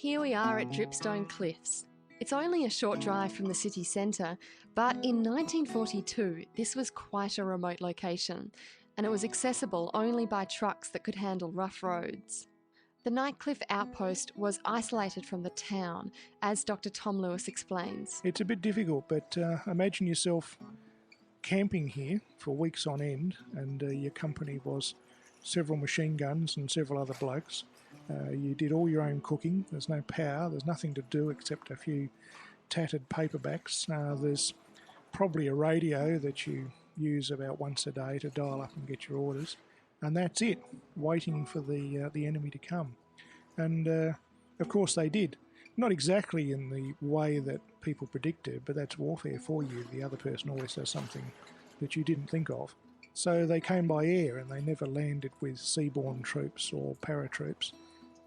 Here we are at Dripstone Cliffs. It's only a short drive from the city centre, but in 1942 this was quite a remote location, and it was accessible only by trucks that could handle rough roads. The Nightcliff outpost was isolated from the town, as Dr. Tom Lewis explains. It's a bit difficult, but imagine yourself camping here for weeks on end, and your company was several machine guns and several other blokes. You did all your own cooking. There's no power. There's nothing to do except a few tattered paperbacks. There's probably a radio that you use about once a day to dial up and get your orders. And that's it, waiting for the enemy to come. And of course they did. Not exactly in the way that people predicted, but that's warfare for you. The other person always does something that you didn't think of. So they came by air, and they never landed with seaborne troops or paratroops,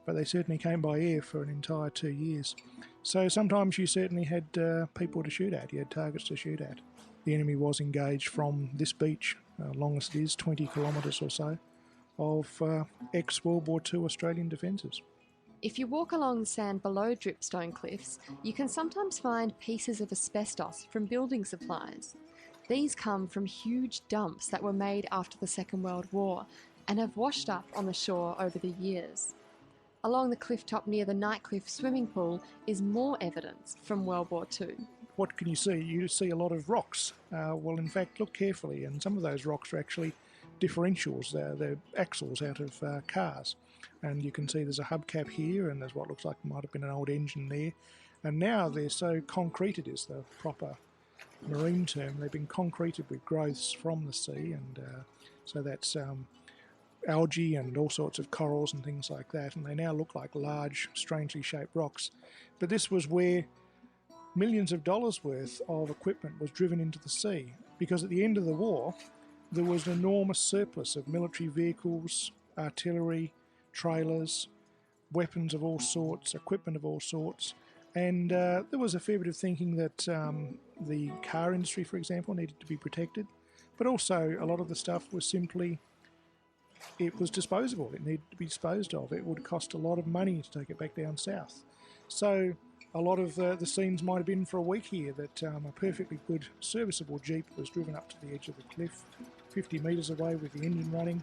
but they certainly came by air for an entire 2 years. So sometimes you certainly had people to shoot at, you had targets to shoot at. The enemy was engaged from this beach, longest it is, 20 kilometres or so, of ex-World War II Australian defences. If you walk along the sand below Dripstone Cliffs, you can sometimes find pieces of asbestos from building supplies. These come from huge dumps that were made after the Second World War and have washed up on the shore over the years. Along the cliff top near the Nightcliff swimming pool is more evidence from World War II. What can you see? You see a lot of rocks. Well, in fact, look carefully, and some of those rocks are actually differentials. They're axles out of cars. And you can see there's a hubcap here, and there's what looks like might have been an old engine there. And now they're so concreted, is the proper marine term. They've been concreted with growths from the sea, and so that's algae and all sorts of corals and things like that, and they now look like large, strangely shaped rocks. But this was where millions of dollars worth of equipment was driven into the sea, because at the end of the war there was an enormous surplus of military vehicles, artillery, trailers, weapons of all sorts, equipment of all sorts. And there was a fair bit of thinking that the car industry, for example, needed to be protected. But also a lot of the stuff was simply, it was disposable. It needed to be disposed of. It would cost a lot of money to take it back down south. So a lot of the scenes might have been for a week here that a perfectly good serviceable Jeep was driven up to the edge of the cliff, 50 metres away with the engine running.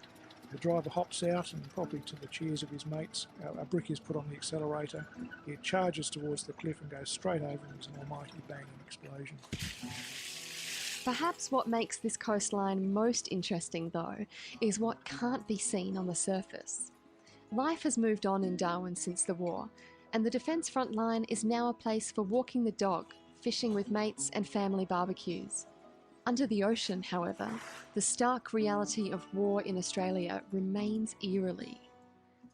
The driver hops out, and probably to the cheers of his mates, a brick is put on the accelerator. It charges towards the cliff and goes straight over, and there's an almighty banging explosion. Perhaps what makes this coastline most interesting, though, is what can't be seen on the surface. Life has moved on in Darwin since the war, and the Defence Front Line is now a place for walking the dog, fishing with mates and family barbecues. Under the ocean, however, the stark reality of war in Australia remains eerily.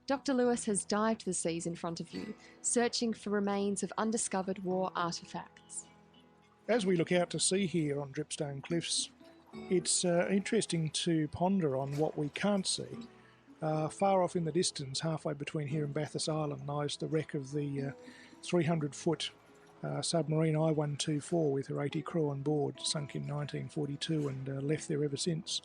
Dr. Lewis has dived the seas in front of you, searching for remains of undiscovered war artefacts. As we look out to sea here on Dripstone Cliffs, it's interesting to ponder on what we can't see. Far off in the distance, halfway between here and Bathurst Island, lies the wreck of the 300-foot submarine I-124 with her 80 crew on board, sunk in 1942 and left there ever since.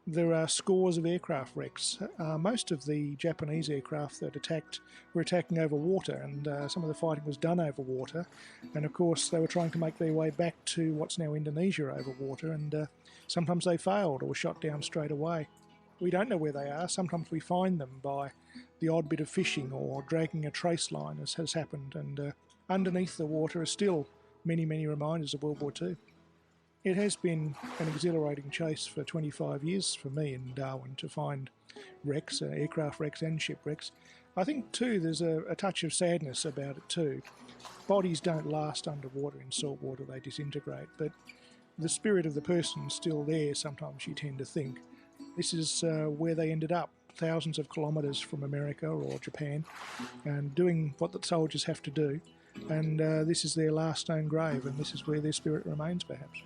There are scores of aircraft wrecks. Most of the Japanese aircraft that attacked were attacking over water, and some of the fighting was done over water. And of course they were trying to make their way back to what's now Indonesia over water, and sometimes they failed or were shot down straight away. We don't know where they are. Sometimes we find them by the odd bit of fishing or dragging a trace line, as has happened, and underneath the water are still many, many reminders of World War II. It has been an exhilarating chase for 25 years for me in Darwin to find wrecks, aircraft wrecks and shipwrecks. I think too there's a touch of sadness about it too. Bodies don't last underwater in salt water, they disintegrate, but the spirit of the person's still there, sometimes you tend to think. This is where they ended up, thousands of kilometres from America or Japan, and doing what the soldiers have to do. And this is their last known grave, and this is where their spirit remains, perhaps.